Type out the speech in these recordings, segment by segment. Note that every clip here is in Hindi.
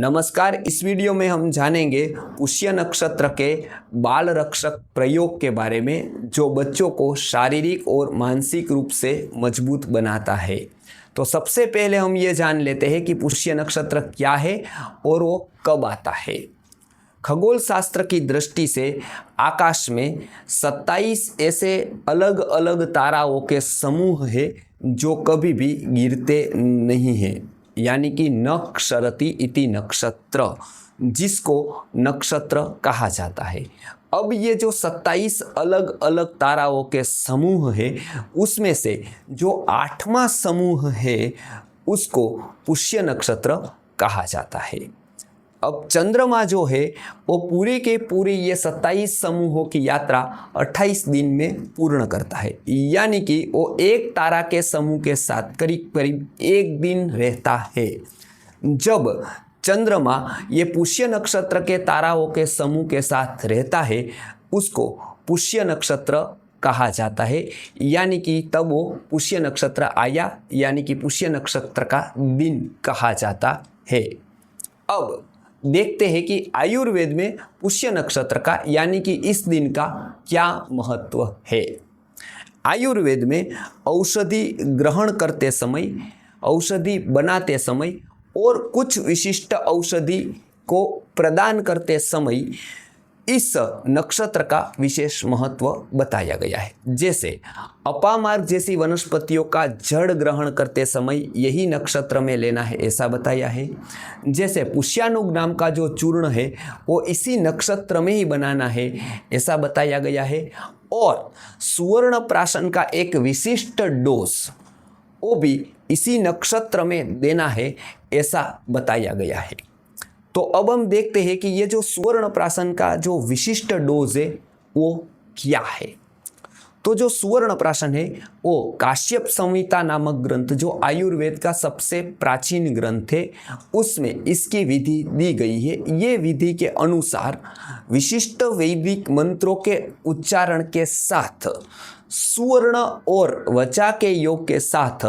नमस्कार। इस वीडियो में हम जानेंगे पुष्य नक्षत्र के बाल रक्षक प्रयोग के बारे में, जो बच्चों को शारीरिक और मानसिक रूप से मजबूत बनाता है। तो सबसे पहले हम ये जान लेते हैं कि पुष्य नक्षत्र क्या है और वो कब आता है। खगोल शास्त्र की दृष्टि से आकाश में 27 ऐसे अलग अलग ताराओं के समूह है जो कभी भी गिरते नहीं हैं, यानी कि नक्षरति इति नक्षत्र, जिसको नक्षत्र कहा जाता है। अब ये जो 27 अलग अलग ताराओं के समूह है, उसमें से जो 8वां समूह है उसको पुष्य नक्षत्र कहा जाता है। अब चंद्रमा जो है वो पूरे के पूरे ये 27 समूहों की यात्रा 28 दिन में पूर्ण करता है, यानी कि वो एक तारा के समूह के साथ करीब करीब एक दिन रहता है। जब चंद्रमा ये पुष्य नक्षत्र के ताराओं के समूह के साथ रहता है, उसको पुष्य नक्षत्र कहा जाता है, यानी कि तब वो पुष्य नक्षत्र आया, यानी कि पुष्य नक्षत्र का दिन कहा जाता है। अब देखते हैं कि आयुर्वेद में पुष्य नक्षत्र का यानी कि इस दिन का क्या महत्व है। आयुर्वेद में औषधि ग्रहण करते समय, औषधि बनाते समय और कुछ विशिष्ट औषधि को प्रदान करते समय इस नक्षत्र का विशेष महत्व बताया गया है। जैसे अपामार्ग जैसी वनस्पतियों का जड़ ग्रहण करते समय यही नक्षत्र में लेना है, ऐसा बताया है। जैसे पुष्यानुग नाम का जो चूर्ण है वो इसी नक्षत्र में ही बनाना है, ऐसा बताया गया है। और सुवर्ण प्राशन का एक विशिष्ट डोज वो भी इसी नक्षत्र में देना है, ऐसा बताया गया है। तो अब हम देखते हैं कि ये जो सुवर्ण प्राशन का जो विशिष्ट डोज है वो क्या है। तो जो सुवर्ण प्राशन है वो काश्यप संहिता नामक ग्रंथ, जो आयुर्वेद का सबसे प्राचीन ग्रंथ है, उसमें इसकी विधि दी गई है। ये विधि के अनुसार विशिष्ट वैदिक मंत्रों के उच्चारण के साथ सुवर्ण और वचा के योग के साथ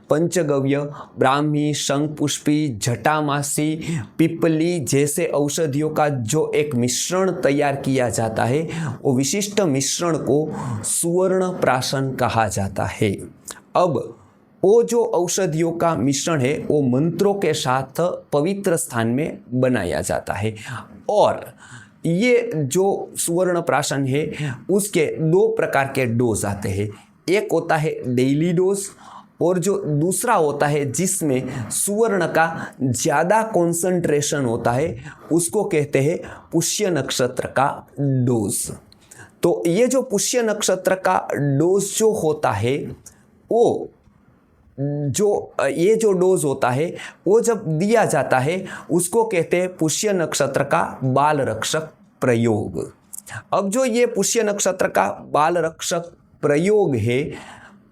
पंचगव्य, ब्राह्मी, शंखपुष्पी, जटामासी, पिपली जैसे औषधियों का जो एक मिश्रण तैयार किया जाता है, वो विशिष्ट मिश्रण को सुवर्ण प्राशन कहा जाता है। अब वो जो औषधियों का मिश्रण है वो मंत्रों के साथ पवित्र स्थान में बनाया जाता है। और ये जो सुवर्ण प्राशन है उसके 2 प्रकार के डोज आते हैं। एक होता है डेली डोज और जो दूसरा होता है जिसमें सुवर्ण का ज़्यादा कॉन्सेंट्रेशन होता है, उसको कहते हैं पुष्य नक्षत्र का डोज। तो ये जो पुष्य नक्षत्र का डोज जो होता है वो ये जो डोज होता है वो जब दिया जाता है उसको कहते हैं पुष्य नक्षत्र का बाल रक्षक प्रयोग। अब जो ये पुष्य नक्षत्र का बाल रक्षक प्रयोग है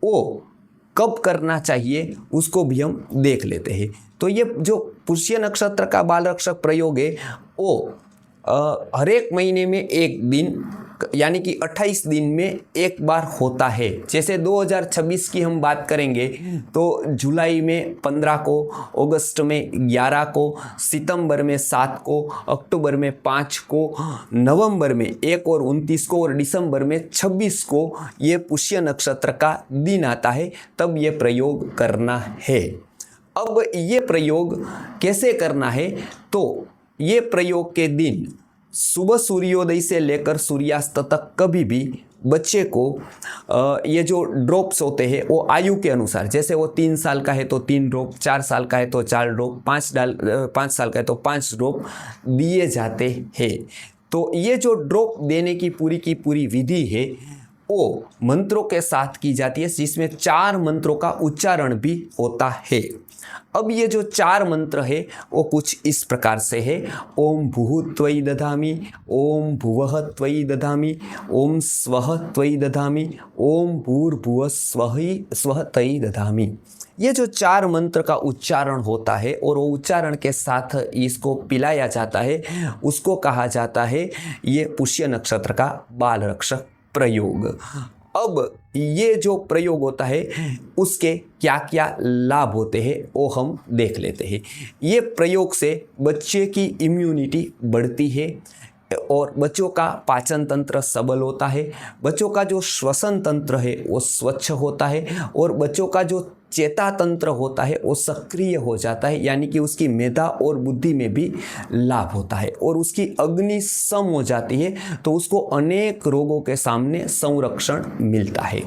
वो कब करना चाहिए उसको भी हम देख लेते हैं। तो ये जो पुष्य नक्षत्र का बाल रक्षक प्रयोग है वो हर एक महीने में एक दिन, यानी कि 28 दिन में एक बार होता है। जैसे 2026 की हम बात करेंगे तो जुलाई में 15 को, अगस्त में 11 को, सितंबर में 7 को, अक्टूबर में 5 को, नवंबर में 1 और 29 को और दिसंबर में 26 को ये पुष्य नक्षत्र का दिन आता है, तब ये प्रयोग करना है। अब ये प्रयोग कैसे करना है, तो ये प्रयोग के दिन सुबह सूर्योदय से लेकर सूर्यास्त तक कभी भी बच्चे को ये जो ड्रॉप्स होते हैं वो आयु के अनुसार, जैसे वो 3 साल का है तो 3 ड्रॉप, 4 साल का है तो 4 ड्रॉप, 5 साल का है तो 5 ड्रॉप दिए जाते हैं। तो ये जो ड्रॉप देने की पूरी विधि है वो मंत्रों के साथ की जाती है, जिसमें 4 मंत्रों का उच्चारण भी होता है। अब ये जो 4 मंत्र है वो कुछ इस प्रकार से है। ओम भूः त्वयि दधामि, ओम भुवः त्वयि दधामि, ओम स्वः त्वयि दधामि, ओम भूर्भुवः स्वः त्वयि दधामि। ये जो 4 मंत्र का उच्चारण होता है और वो उच्चारण के साथ इसको पिलाया जाता है, उसको कहा जाता है ये पुष्य नक्षत्र का बाल रक्षक प्रयोग। अब ये जो प्रयोग होता है उसके क्या क्या लाभ होते हैं वो हम देख लेते हैं। ये प्रयोग से बच्चे की इम्यूनिटी बढ़ती है और बच्चों का पाचन तंत्र सबल होता है, बच्चों का जो श्वसन तंत्र है वो स्वच्छ होता है और बच्चों का जो चेता तंत्र होता है वो सक्रिय हो जाता है, यानी कि उसकी मेधा और बुद्धि में भी लाभ होता है और उसकी अग्नि सम हो जाती है, तो उसको अनेक रोगों के सामने संरक्षण मिलता है।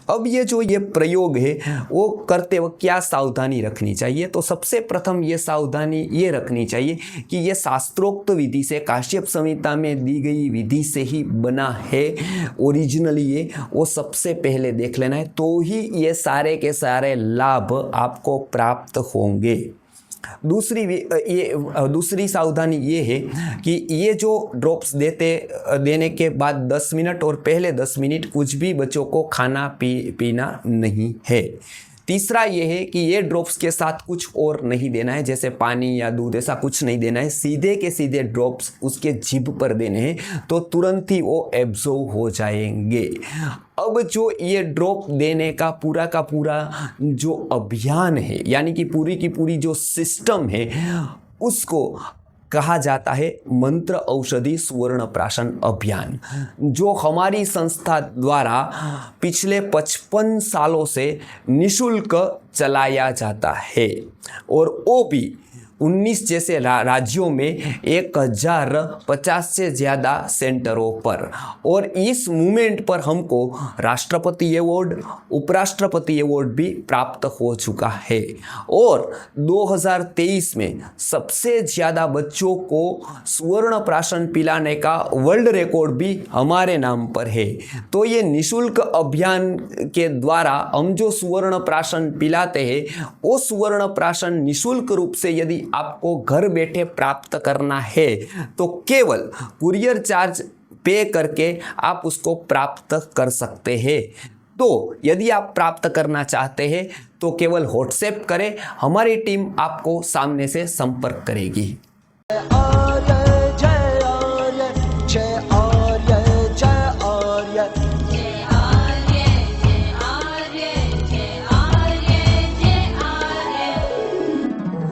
अब ये प्रयोग है वो करते वक्त क्या सावधानी रखनी चाहिए, तो सबसे प्रथम ये सावधानी ये रखनी चाहिए कि ये शास्त्रोक्त विधि से, काश्यप संहिता में दी गई विधि से ही बना है ओरिजिनली, ये वो सबसे पहले देख लेना है, तो ही ये सारे के सारे लाभ आपको प्राप्त होंगे। दूसरी सावधानी ये है कि ये जो ड्रॉप्स देने के बाद 10 मिनट और पहले 10 मिनट कुछ भी बच्चों को खाना पीना नहीं है। तीसरा ये है कि ये ड्रॉप्स के साथ कुछ और नहीं देना है, जैसे पानी या दूध ऐसा कुछ नहीं देना है, सीधे के सीधे ड्रॉप्स उसके जीभ पर देने हैं, तो तुरंत ही वो एब्जॉर्ब हो जाएंगे। अब जो ये ड्रॉप देने का पूरा जो अभियान है, यानी कि पूरी की पूरी जो सिस्टम है, उसको कहा जाता है मंत्र औषधि सुवर्ण प्राशन अभियान, जो हमारी संस्था द्वारा पिछले 55 सालों से निशुल्क चलाया जाता है और वो भी 19 जैसे राज्यों में 1050 से ज़्यादा सेंटरों पर। और इस मूवमेंट पर हमको राष्ट्रपति अवार्ड, उपराष्ट्रपति अवार्ड भी प्राप्त हो चुका है और 2023 में सबसे ज़्यादा बच्चों को सुवर्ण प्राशन पिलाने का वर्ल्ड रिकॉर्ड भी हमारे नाम पर है। तो ये निशुल्क अभियान के द्वारा हम जो सुवर्ण प्राशन पिलाते हैं, वो सुवर्ण प्राशन निशुल्क रूप से यदि आपको घर बैठे प्राप्त करना है तो केवल कुरियर चार्ज पे करके आप उसको प्राप्त कर सकते हैं। तो यदि आप प्राप्त करना चाहते हैं तो केवल व्हाट्सएप करें, हमारी टीम आपको सामने से संपर्क करेगी।